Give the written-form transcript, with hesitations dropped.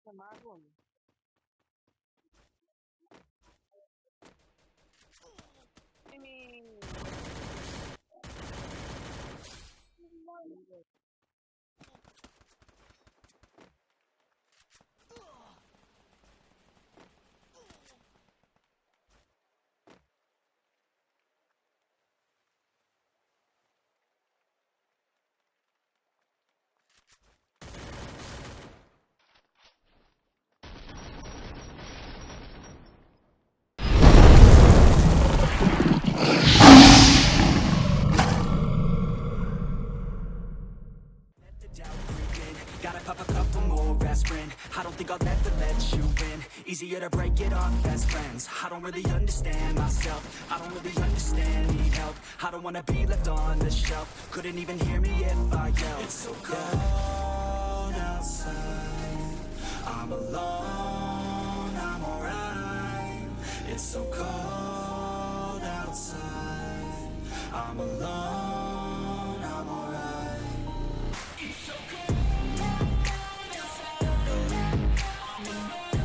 Semagon. Ini. Gotta pop a couple more aspirin. I don't think I'll ever let you in. Easier to break it off best friends. I don't really understand myself. I don't really understand, need help. I don't wanna be left on the shelf. Couldn't even hear me if I yelled. It's so cold outside. I'm alone, I'm alright. It's so cold